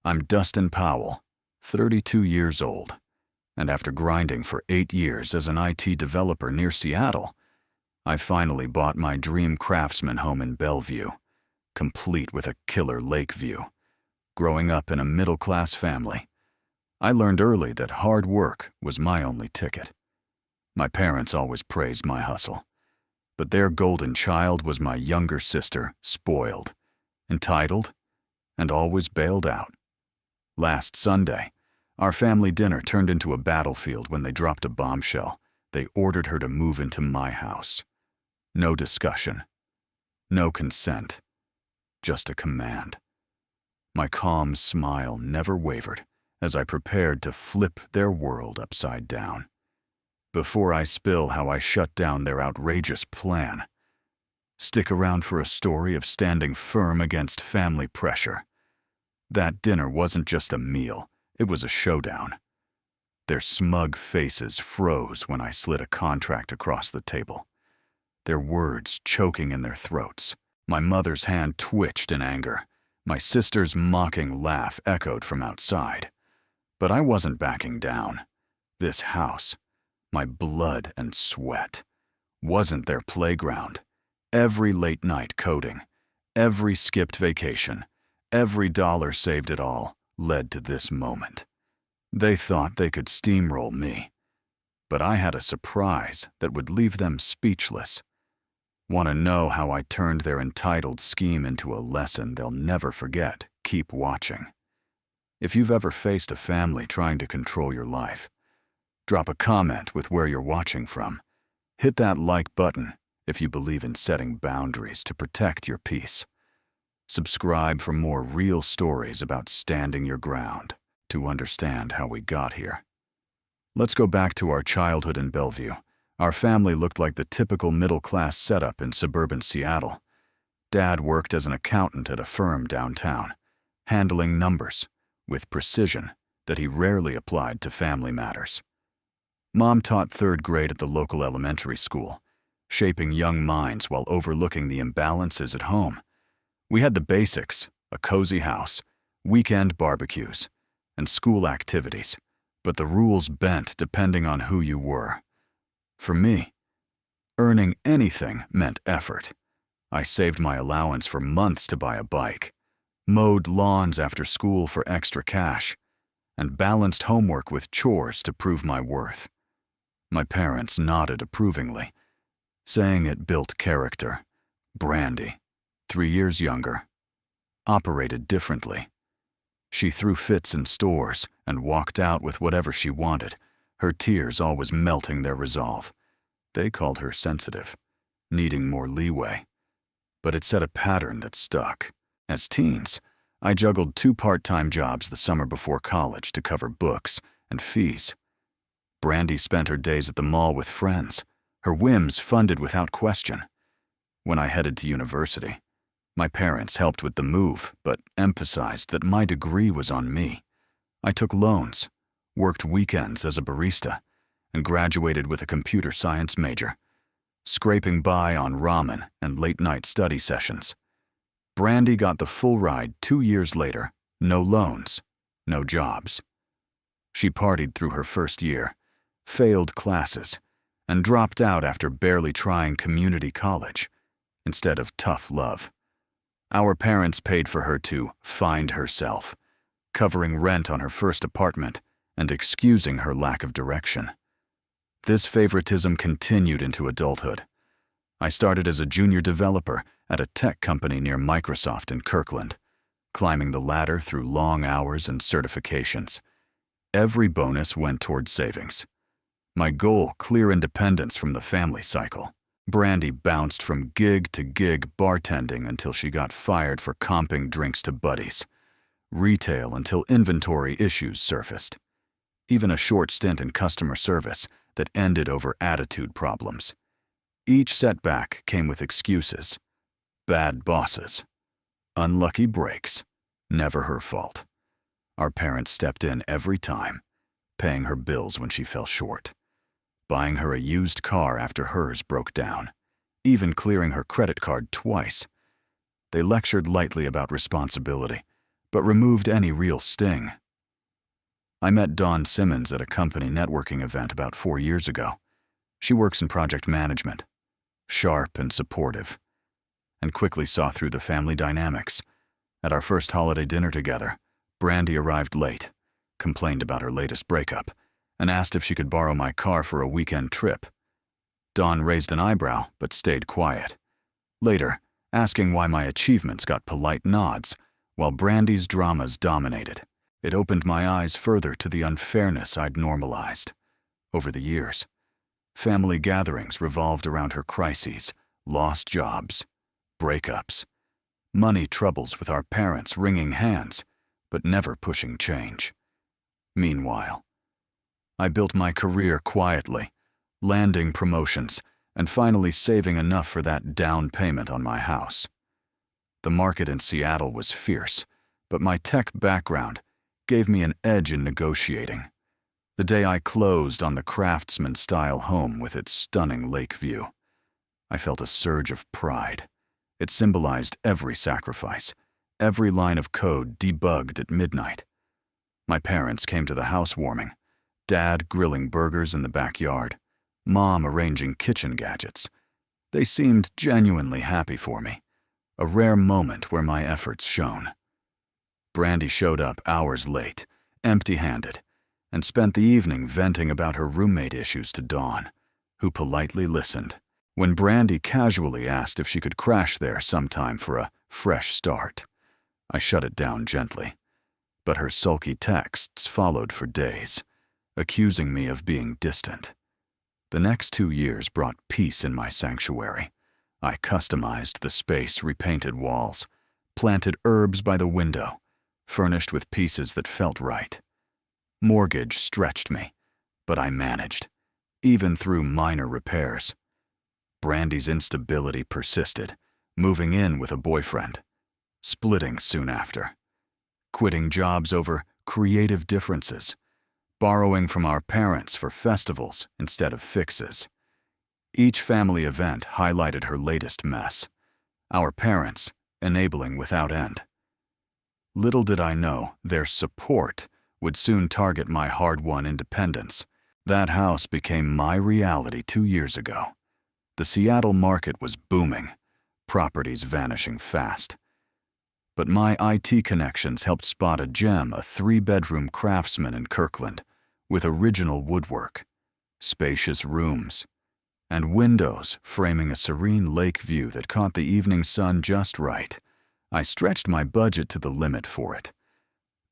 I'm Dustin Powell, 32 years old, and after grinding for 8 years as an IT developer near Seattle, I finally bought my dream craftsman home in Bellevue, complete with a killer lake view. Growing up in a middle-class family, I learned early that hard work was my only ticket. My parents always praised my hustle, but their golden child was my younger sister, spoiled, entitled, and always bailed out. Last Sunday, our family dinner turned into a battlefield when they dropped a bombshell. They ordered her to move into my house. No discussion, no consent, just a command. My calm smile never wavered as I prepared to flip their world upside down. Before I spill how I shut down their outrageous plan, stick around for a story of standing firm against family pressure. That dinner wasn't just a meal, it was a showdown. Their smug faces froze when I slid a contract across the table, their words choking in their throats. My mother's hand twitched in anger. My sister's mocking laugh echoed from outside. But I wasn't backing down. This house, my blood and sweat, wasn't their playground. Every late night coding, every skipped vacation, every dollar saved at all led to this moment. They thought they could steamroll me, but I had a surprise that would leave them speechless. Want to know how I turned their entitled scheme into a lesson they'll never forget? Keep watching. If you've ever faced a family trying to control your life, drop a comment with where you're watching from. Hit that like button if you believe in setting boundaries to protect your peace. Subscribe for more real stories about standing your ground to understand how we got here. Let's go back to our childhood in Bellevue. Our family looked like the typical middle-class setup in suburban Seattle. Dad worked as an accountant at a firm downtown, handling numbers with precision that he rarely applied to family matters. Mom taught 3rd grade at the local elementary school, shaping young minds while overlooking the imbalances at home. We had the basics, a cozy house, weekend barbecues, and school activities, but the rules bent depending on who you were. For me, earning anything meant effort. I saved my allowance for months to buy a bike, mowed lawns after school for extra cash, and balanced homework with chores to prove my worth. My parents nodded approvingly, saying it built character. Brandy, 3 years younger, operated differently. She threw fits in stores and walked out with whatever she wanted, her tears always melting their resolve. They called her sensitive, needing more leeway. But it set a pattern that stuck. As teens, I juggled 2 part-time jobs the summer before college to cover books and fees. Brandy spent her days at the mall with friends, her whims funded without question. When I headed to university, my parents helped with the move, but emphasized that my degree was on me. I took loans, worked weekends as a barista, and graduated with a computer science major, scraping by on ramen and late-night study sessions. Brandy got the full ride 2 years later, no loans, no jobs. She partied through her first year, failed classes, and dropped out after barely trying community college instead of tough love. Our parents paid for her to find herself, covering rent on her first apartment and excusing her lack of direction. This favoritism continued into adulthood. I started as a junior developer at a tech company near Microsoft in Kirkland, climbing the ladder through long hours and certifications. Every bonus went toward savings. My goal, clear independence from the family cycle. Brandy bounced from gig to gig bartending until she got fired for comping drinks to buddies, retail until inventory issues surfaced, even a short stint in customer service that ended over attitude problems. Each setback came with excuses, bad bosses, unlucky breaks, never her fault. Our parents stepped in every time, paying her bills when she fell short, buying her a used car after hers broke down, even clearing her credit card twice. They lectured lightly about responsibility, but removed any real sting. I met Dawn Simmons at a company networking event about 4 years ago. She works in project management, sharp and supportive, and quickly saw through the family dynamics. At our first holiday dinner together, Brandy arrived late, complained about her latest breakup, and asked if she could borrow my car for a weekend trip. Dawn raised an eyebrow but stayed quiet. Later, asking why my achievements got polite nods, while Brandy's dramas dominated. It opened my eyes further to the unfairness I'd normalized. Over the years, family gatherings revolved around her crises, lost jobs, breakups, money troubles with our parents wringing hands, but never pushing change. Meanwhile, I built my career quietly, landing promotions, and finally saving enough for that down payment on my house. The market in Seattle was fierce, but my tech background gave me an edge in negotiating. The day I closed on the craftsman-style home with its stunning lake view, I felt a surge of pride. It symbolized every sacrifice, every line of code debugged at midnight. My parents came to the housewarming, Dad grilling burgers in the backyard, Mom arranging kitchen gadgets. They seemed genuinely happy for me, a rare moment where my efforts shone. Brandy showed up hours late, empty-handed, and spent the evening venting about her roommate issues to Dawn, who politely listened. When Brandy casually asked if she could crash there sometime for a fresh start, I shut it down gently. But her sulky texts followed for days, accusing me of being distant. The next 2 years brought peace in my sanctuary. I customized the space, repainted walls, planted herbs by the window, furnished with pieces that felt right. Mortgage stretched me, but I managed, even through minor repairs. Brandy's instability persisted, moving in with a boyfriend, splitting soon after, quitting jobs over creative differences, borrowing from our parents for festivals instead of fixes. Each family event highlighted her latest mess, our parents enabling without end. Little did I know their support would soon target my hard-won independence. That house became my reality 2 years ago. The Seattle market was booming, properties vanishing fast. But my IT connections helped spot a gem, a 3-bedroom craftsman in Kirkland, with original woodwork, spacious rooms, and windows framing a serene lake view that caught the evening sun just right. I stretched my budget to the limit for it.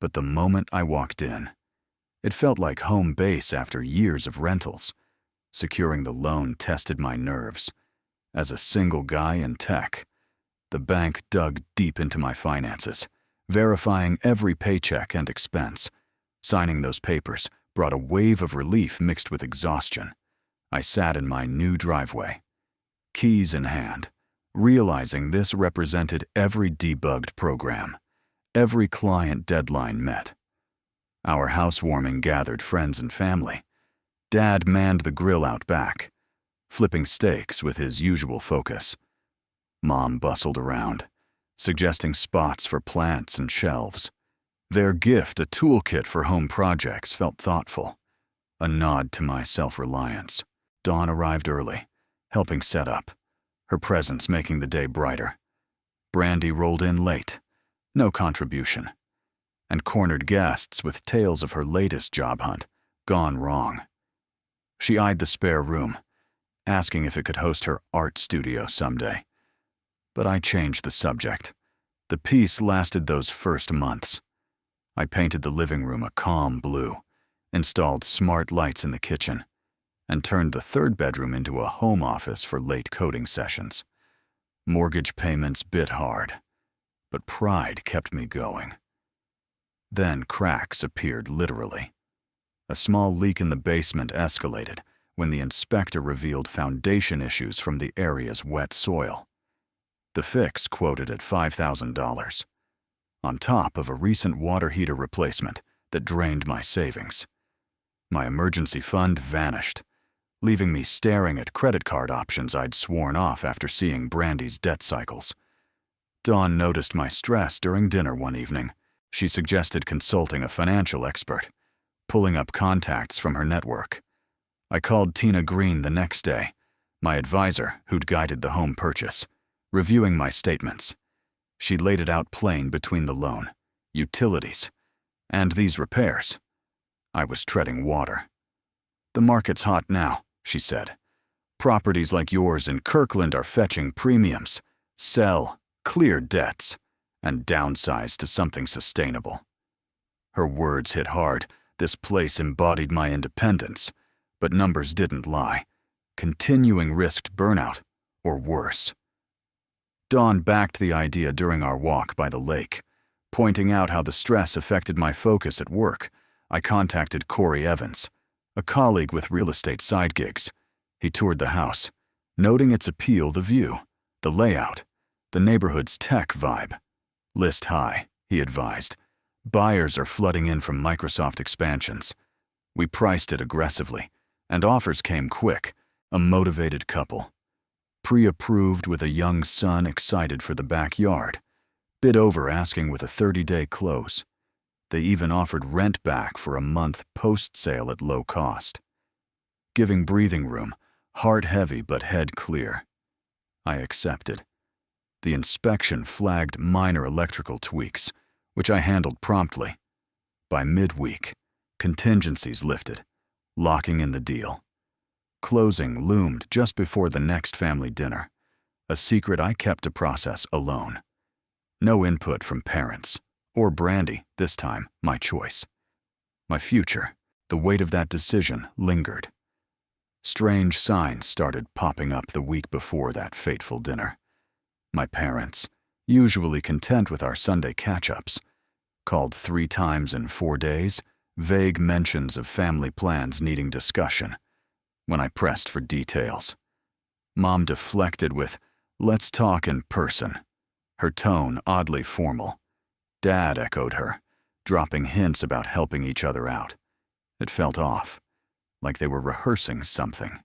But the moment I walked in, it felt like home base after years of rentals. Securing the loan tested my nerves. As a single guy in tech, the bank dug deep into my finances, verifying every paycheck and expense. Signing those papers brought a wave of relief mixed with exhaustion. I sat in my new driveway, keys in hand, realizing this represented every debugged program, every client deadline met. Our housewarming gathered friends and family. Dad manned the grill out back, flipping steaks with his usual focus. Mom bustled around, suggesting spots for plants and shelves. Their gift, a toolkit for home projects, felt thoughtful, a nod to my self-reliance. Dawn arrived early, helping set up, her presence making the day brighter. Brandy rolled in late, no contribution, and cornered guests with tales of her latest job hunt, gone wrong. She eyed the spare room, asking if it could host her art studio someday. But I changed the subject. The peace lasted those first months. I painted the living room a calm blue, installed smart lights in the kitchen, and turned the 3rd bedroom into a home office for late coding sessions. Mortgage payments bit hard, but pride kept me going. Then cracks appeared literally. A small leak in the basement escalated when the inspector revealed foundation issues from the area's wet soil. The fix quoted at $5,000, on top of a recent water heater replacement that drained my savings. My emergency fund vanished, leaving me staring at credit card options I'd sworn off after seeing Brandy's debt cycles. Dawn noticed my stress during dinner one evening, She suggested consulting a financial expert, pulling up contacts from her network. I called Tina Green the next day, my advisor who'd guided the home purchase, reviewing my statements. She laid it out plain between the loan, utilities, and these repairs. I was treading water. "The market's hot now," she said. "Properties like yours in Kirkland are fetching premiums. Sell, clear debts, and downsize to something sustainable." Her words hit hard. This place embodied my independence, but numbers didn't lie. Continuing risked burnout, or worse. Dawn backed the idea during our walk by the lake, pointing out how the stress affected my focus at work. I contacted Corey Evans, a colleague with real estate side gigs. He toured the house, noting its appeal: the view, the layout, the neighborhood's tech vibe. "List high," he advised. "Buyers are flooding in from Microsoft expansions." We priced it aggressively, and offers came quick. A motivated couple. Pre-approved with a young son excited for the backyard. Bid over asking with a 30-day close. They even offered rent back for a month post-sale at low cost. Giving breathing room, heart heavy but head clear. I accepted. The inspection flagged minor electrical tweaks, which I handled promptly. By midweek, contingencies lifted, locking in the deal. Closing loomed just before the next family dinner, a secret I kept to process alone. No input from parents, or Brandy, this time, my choice. My future, the weight of that decision lingered. Strange signs started popping up the week before that fateful dinner. My parents, usually content with our Sunday catch-ups, called 3 times in 4 days, vague mentions of family plans needing discussion. When I pressed for details, Mom deflected with, "Let's talk in person," her tone oddly formal. Dad echoed her, dropping hints about helping each other out. It felt off, like they were rehearsing something.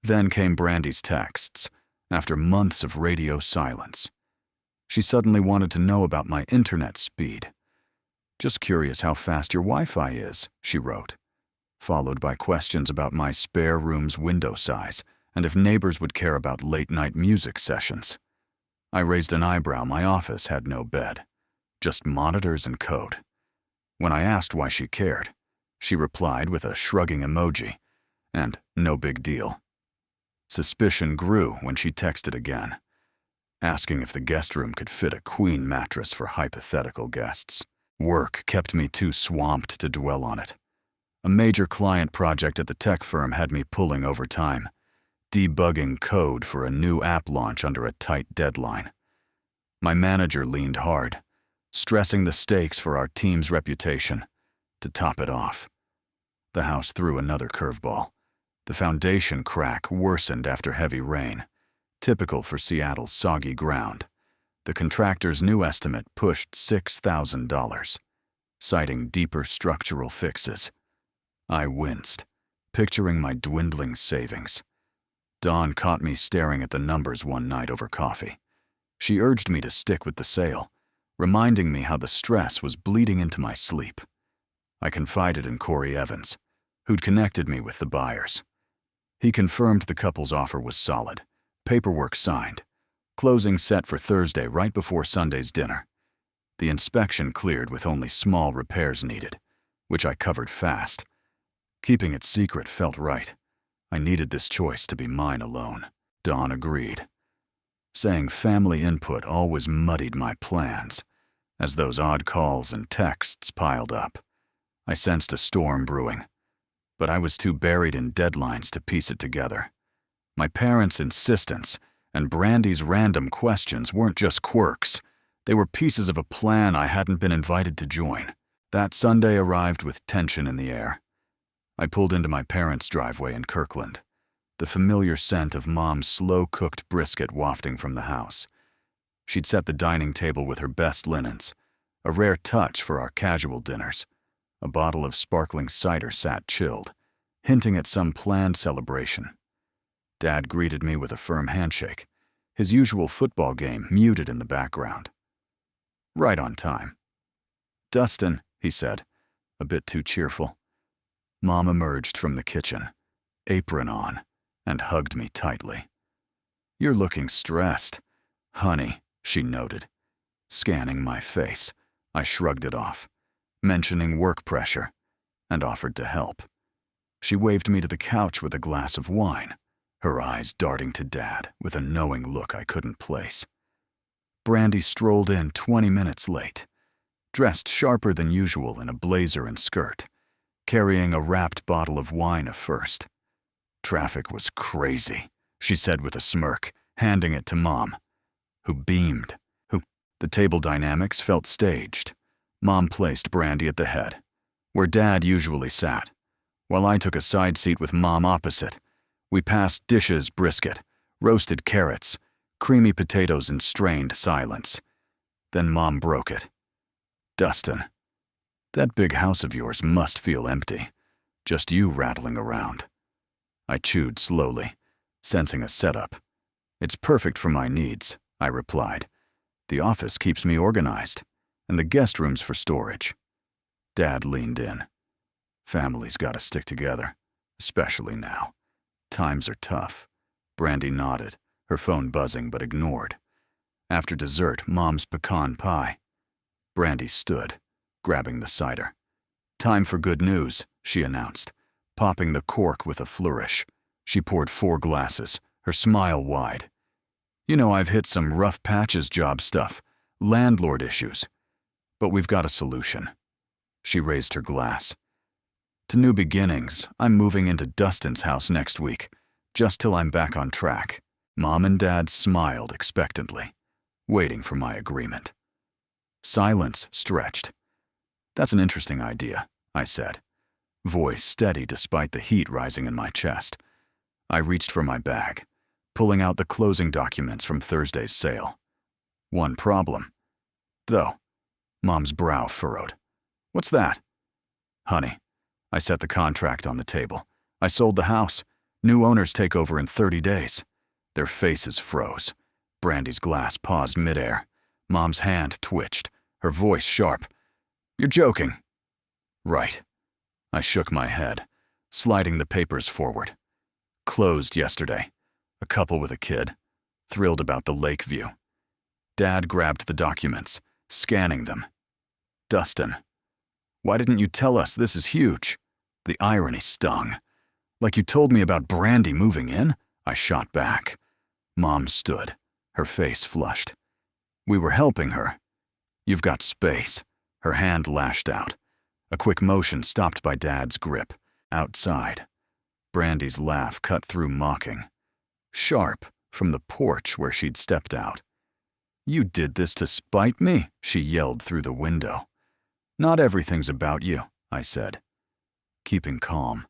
Then came Brandy's texts, after months of radio silence. She suddenly wanted to know about my internet speed. "Just curious how fast your Wi-Fi is," she wrote, followed by questions about my spare room's window size and if neighbors would care about late-night music sessions. I raised an eyebrow. My office had no bed, just monitors and code. When I asked why she cared, she replied with a shrugging emoji and "no big deal." Suspicion grew when she texted again, asking if the guest room could fit a queen mattress for hypothetical guests. Work kept me too swamped to dwell on it. A major client project at the tech firm had me pulling overtime, debugging code for a new app launch under a tight deadline. My manager leaned hard, stressing the stakes for our team's reputation. To top it off, the house threw another curveball. The foundation crack worsened after heavy rain, typical for Seattle's soggy ground. The contractor's new estimate pushed $6,000, citing deeper structural fixes. I winced, picturing my dwindling savings. Dawn caught me staring at the numbers one night over coffee. She urged me to stick with the sale, reminding me how the stress was bleeding into my sleep. I confided in Corey Evans, who'd connected me with the buyers. He confirmed the couple's offer was solid, paperwork signed, closing set for Thursday right before Sunday's dinner. The inspection cleared with only small repairs needed, which I covered fast. Keeping it secret felt right. I needed this choice to be mine alone. Dawn agreed, saying family input always muddied my plans. As those odd calls and texts piled up, I sensed a storm brewing, but I was too buried in deadlines to piece it together. My parents' insistence and Brandy's random questions weren't just quirks. They were pieces of a plan I hadn't been invited to join. That Sunday arrived with tension in the air. I pulled into my parents' driveway in Kirkland, the familiar scent of Mom's slow-cooked brisket wafting from the house. She'd set the dining table with her best linens, a rare touch for our casual dinners. A bottle of sparkling cider sat chilled, hinting at some planned celebration. Dad greeted me with a firm handshake, his usual football game muted in the background. Right on time. Dustin," he said, a bit too cheerful. Mom emerged from the kitchen, apron on, and hugged me tightly. "You're looking stressed, honey," she noted. Scanning my face, I shrugged it off, mentioning work pressure, and offered to help. She waved me to the couch with a glass of wine, her eyes darting to Dad with a knowing look I couldn't place. Brandy strolled in 20 minutes late, dressed sharper than usual in a blazer and skirt, carrying a wrapped bottle of wine first. "Traffic was crazy," she said with a smirk, handing it to Mom, who beamed. The table dynamics felt staged. Mom placed Brandy at the head, where Dad usually sat, while I took a side seat with Mom opposite. We passed dishes, brisket, roasted carrots, creamy potatoes in strained silence. Then Mom broke it. "Dustin, that big house of yours must feel empty. Just you rattling around." I chewed slowly, sensing a setup. "It's perfect for my needs," I replied. "The office keeps me organized, and the guest room's for storage." Dad leaned in. "Family's gotta stick together, especially now. Times are tough." Brandy nodded, her phone buzzing but ignored. After dessert, Mom's pecan pie. Brandy stood, grabbing the cider. "Time for good news," she announced, popping the cork with a flourish. She poured 4 glasses, her smile wide. "You know, I've hit some rough patches job stuff, landlord issues. But we've got a solution." She raised her glass. "To new beginnings, I'm moving into Dustin's house next week, just till I'm back on track." Mom and Dad smiled expectantly, waiting for my agreement. Silence stretched. "That's an interesting idea," I said, voice steady despite the heat rising in my chest. I reached for my bag, pulling out the closing documents from Thursday's sale. One problem, though. Mom's brow furrowed. "What's that?" "Honey," I set the contract on the table. "I sold the house. New owners take over in 30 days. Their faces froze. Brandy's glass paused midair. Mom's hand twitched, her voice sharp. "You're joking." "Right." I shook my head, sliding the papers forward. "Closed yesterday. A couple with a kid. Thrilled about the lake view." Dad grabbed the documents, scanning them. "Dustin, why didn't you tell us? This is huge." The irony stung. "Like you told me about Brandy moving in?" I shot back. Mom stood, her face flushed. "We were helping her." "You've got space." Her hand lashed out. A quick motion stopped by Dad's grip. Outside. Brandy's laugh cut through mocking. Sharp, from the porch where she'd stepped out. "You did this to spite me?" she yelled through the window. "Not everything's about you," I said, keeping calm.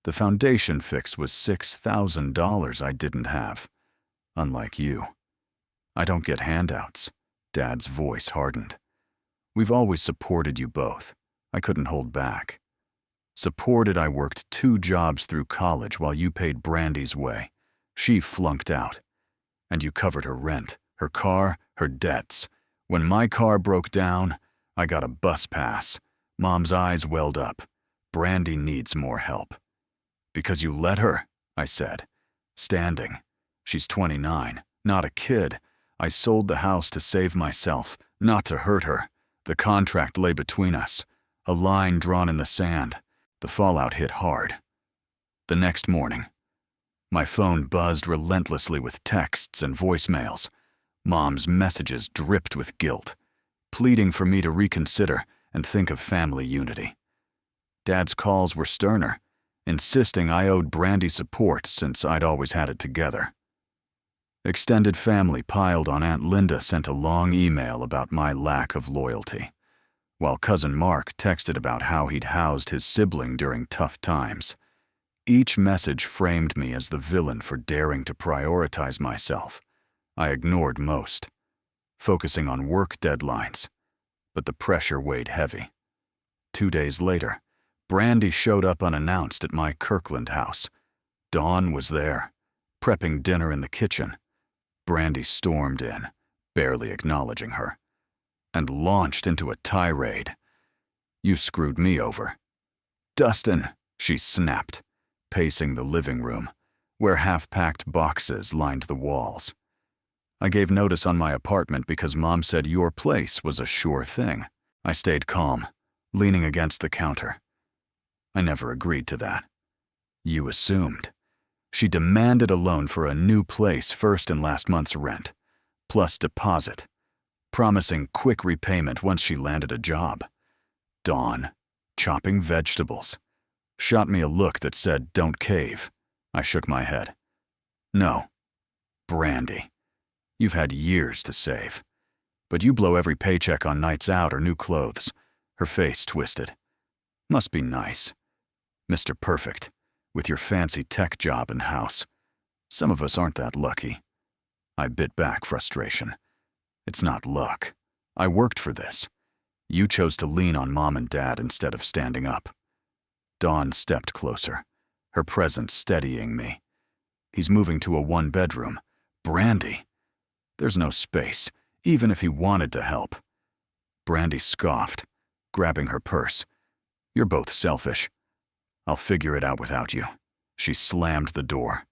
The foundation fix was $6,000 I didn't have. Unlike you. "I don't get handouts." Dad's voice hardened. "We've always supported you both. I couldn't hold back. Supported I worked 2 jobs through college while you paid Brandy's way. She flunked out. And you covered her rent, her car, her debts. When my car broke down, I got a bus pass." Mom's eyes welled up. "Brandy needs more help." "Because you let her," I said, standing. "She's 29, not a kid. I sold the house to save myself, not to hurt her. The contract lay between us, a line drawn in the sand. The fallout hit hard." The next morning, my phone buzzed relentlessly with texts and voicemails. Mom's messages dripped with guilt, pleading for me to reconsider and think of family unity. Dad's calls were sterner, insisting I owed Brandy support since I'd always had it together. Extended family piled on. Aunt Linda sent a long email about my lack of loyalty, while Cousin Mark texted about how he'd housed his sibling during tough times. Each message framed me as the villain for daring to prioritize myself. I ignored most, focusing on work deadlines, but the pressure weighed heavy. 2 days later, Brandy showed up unannounced at my Kirkland house. Dawn was there, prepping dinner in the kitchen. Brandy stormed in, barely acknowledging her, and launched into a tirade, You screwed me over." "Dustin," she snapped, pacing the living room, where half-packed boxes lined the walls. "I gave notice on my apartment because Mom said your place was a sure thing." I stayed calm, leaning against the counter. "I never agreed to that." "You assumed." She demanded a loan for a new place first and last month's rent, plus deposit, promising quick repayment once she landed a job. Dawn, chopping vegetables, shot me a look that said, "Don't cave." I shook my head. "No. Brandy, you've had years to save. But you blow every paycheck on nights out or new clothes." Her face twisted. "Must be nice. Mr. Perfect, with your fancy tech job and house. Some of us aren't that lucky." I bit back frustration. "It's not luck. I worked for this. You chose to lean on Mom and Dad instead of standing up." Dawn stepped closer, her presence steadying me. "He's moving to a one-bedroom. Brandy. There's no space, even if he wanted to help." Brandy scoffed, grabbing her purse. "You're both selfish. I'll figure it out without you." She slammed the door,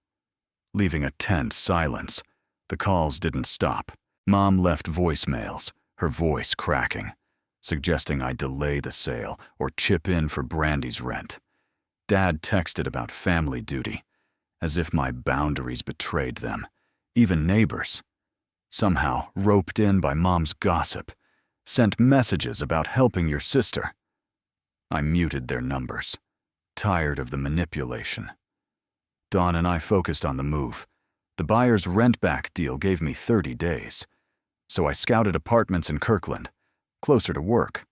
leaving a tense silence. The calls didn't stop. Mom left voicemails, her voice cracking, suggesting I delay the sale or chip in for Brandy's rent. Dad texted about family duty, as if my boundaries betrayed them. Even neighbors, somehow roped in by Mom's gossip, sent messages about helping your sister. I muted their numbers, tired of the manipulation. Dawn and I focused on the move. The buyer's rent-back deal gave me 30 days, so I scouted apartments in Kirkland, closer to work.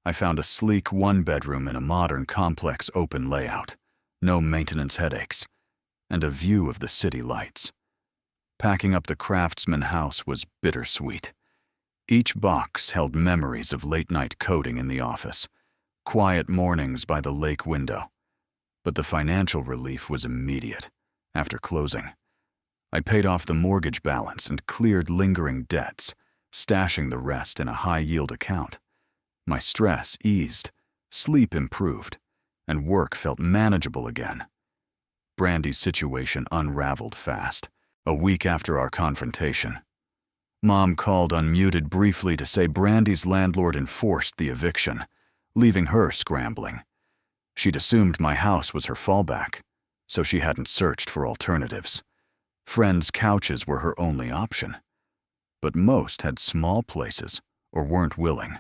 I found a sleek one-bedroom in a modern complex open layout, no maintenance headaches, and a view of the city lights. Packing up the Craftsman house was bittersweet. Each box held memories of late-night coding in the office, quiet mornings by the lake window. But the financial relief was immediate, after closing. I paid off the mortgage balance and cleared lingering debts, stashing the rest in a high-yield account. My stress eased, sleep improved, and work felt manageable again. Brandy's situation unraveled fast. A week after our confrontation, Mom called unmuted briefly to say Brandy's landlord enforced the eviction, leaving her scrambling. She'd assumed my house was her fallback, so she hadn't searched for alternatives. Friends' couches were her only option, but most had small places or weren't willing.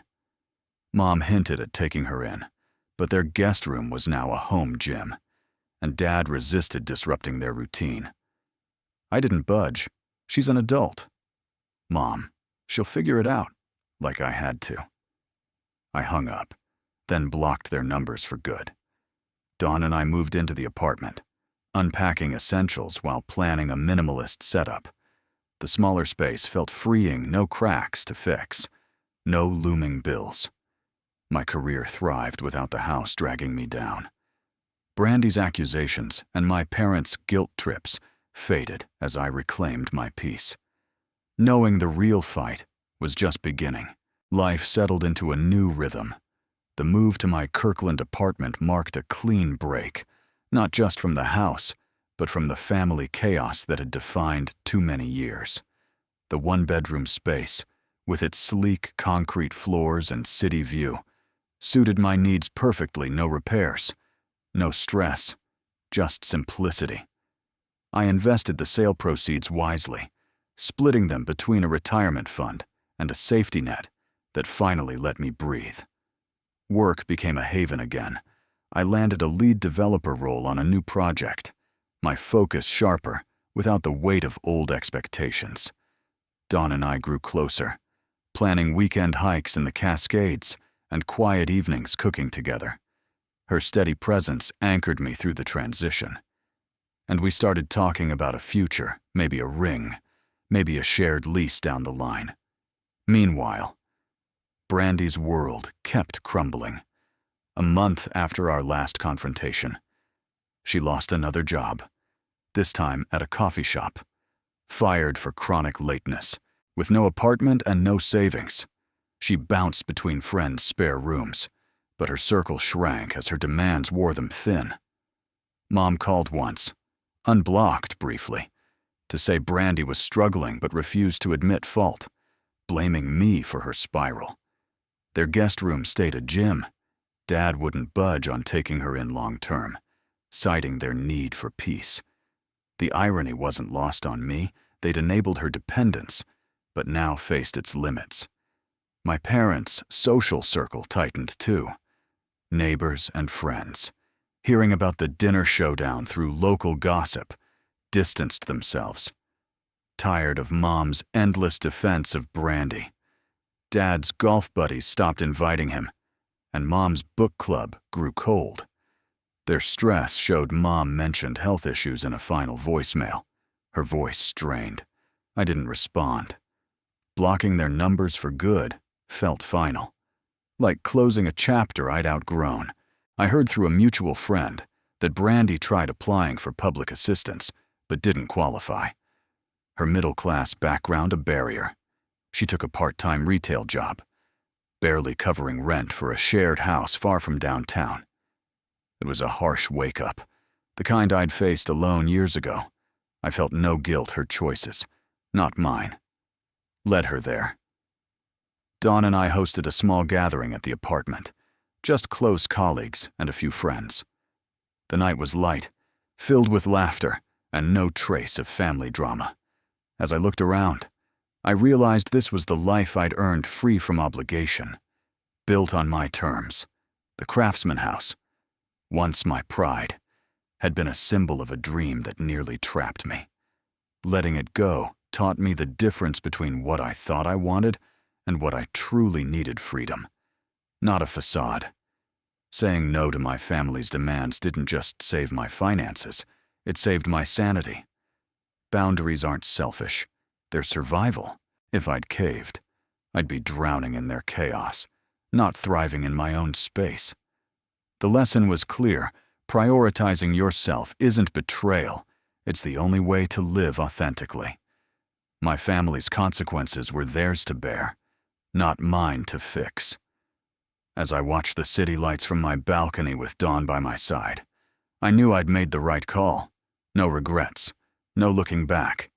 Mom hinted at taking her in, but their guest room was now a home gym, and Dad resisted disrupting their routine. I didn't budge. She's an adult. "Mom, she'll figure it out," like I had to. I hung up, then blocked their numbers for good. Dawn and I moved into the apartment, unpacking essentials while planning a minimalist setup. The smaller space felt freeing, no cracks to fix, no looming bills. My career thrived without the house dragging me down. Brandy's accusations and my parents' guilt trips faded as I reclaimed my peace. Knowing the real fight was just beginning, life settled into a new rhythm. The move to my Kirkland apartment marked a clean break, not just from the house, but from the family chaos that had defined too many years. The one-bedroom space, with its sleek concrete floors and city view, suited my needs perfectly. No repairs, no stress, just simplicity. I invested the sale proceeds wisely, splitting them between a retirement fund and a safety net that finally let me breathe. Work became a haven again. I landed a lead developer role on a new project, my focus sharper without the weight of old expectations. Dawn and I grew closer, planning weekend hikes in the Cascades and quiet evenings cooking together. Her steady presence anchored me through the transition. And we started talking about a future, maybe a ring, maybe a shared lease down the line. Meanwhile, Brandy's world kept crumbling. A month after our last confrontation, she lost another job, this time at a coffee shop, fired for chronic lateness, with no apartment and no savings. She bounced between friends' spare rooms, but her circle shrank as her demands wore them thin. Mom called once, unblocked briefly, to say Brandy was struggling but refused to admit fault, blaming me for her spiral. Their guest room stayed a gym. Dad wouldn't budge on taking her in long-term, citing their need for peace. The irony wasn't lost on me. They'd enabled her dependence, but now faced its limits. My parents' social circle tightened too. Neighbors and friends, hearing about the dinner showdown through local gossip, distanced themselves. Tired of Mom's endless defense of Brandy, Dad's golf buddies stopped inviting him, and Mom's book club grew cold. Their stress showed Mom mentioned health issues in a final voicemail. Her voice strained. I didn't respond. Blocking their numbers for good felt final. Like closing a chapter I'd outgrown. I heard through a mutual friend that Brandy tried applying for public assistance, but didn't qualify. Her middle-class background a barrier. She took a part-time retail job, barely covering rent for a shared house far from downtown. It was a harsh wake-up, the kind I'd faced alone years ago. I felt no guilt her choices, not mine. Led her there. Dawn and I hosted a small gathering at the apartment, just close colleagues and a few friends. The night was light, filled with laughter, and no trace of family drama. As I looked around, I realized this was the life I'd earned free from obligation, built on my terms. The Craftsman House, once my pride, had been a symbol of a dream that nearly trapped me. Letting it go taught me the difference between what I thought I wanted and what I truly needed: freedom, not a facade. Saying no to my family's demands didn't just save my finances, it saved my sanity. Boundaries aren't selfish, they're survival. If I'd caved, I'd be drowning in their chaos, not thriving in my own space. The lesson was clear: prioritizing yourself isn't betrayal, it's the only way to live authentically. My family's consequences were theirs to bear, not mine to fix. As I watched the city lights from my balcony with Dawn by my side, I knew I'd made the right call. No regrets, no looking back.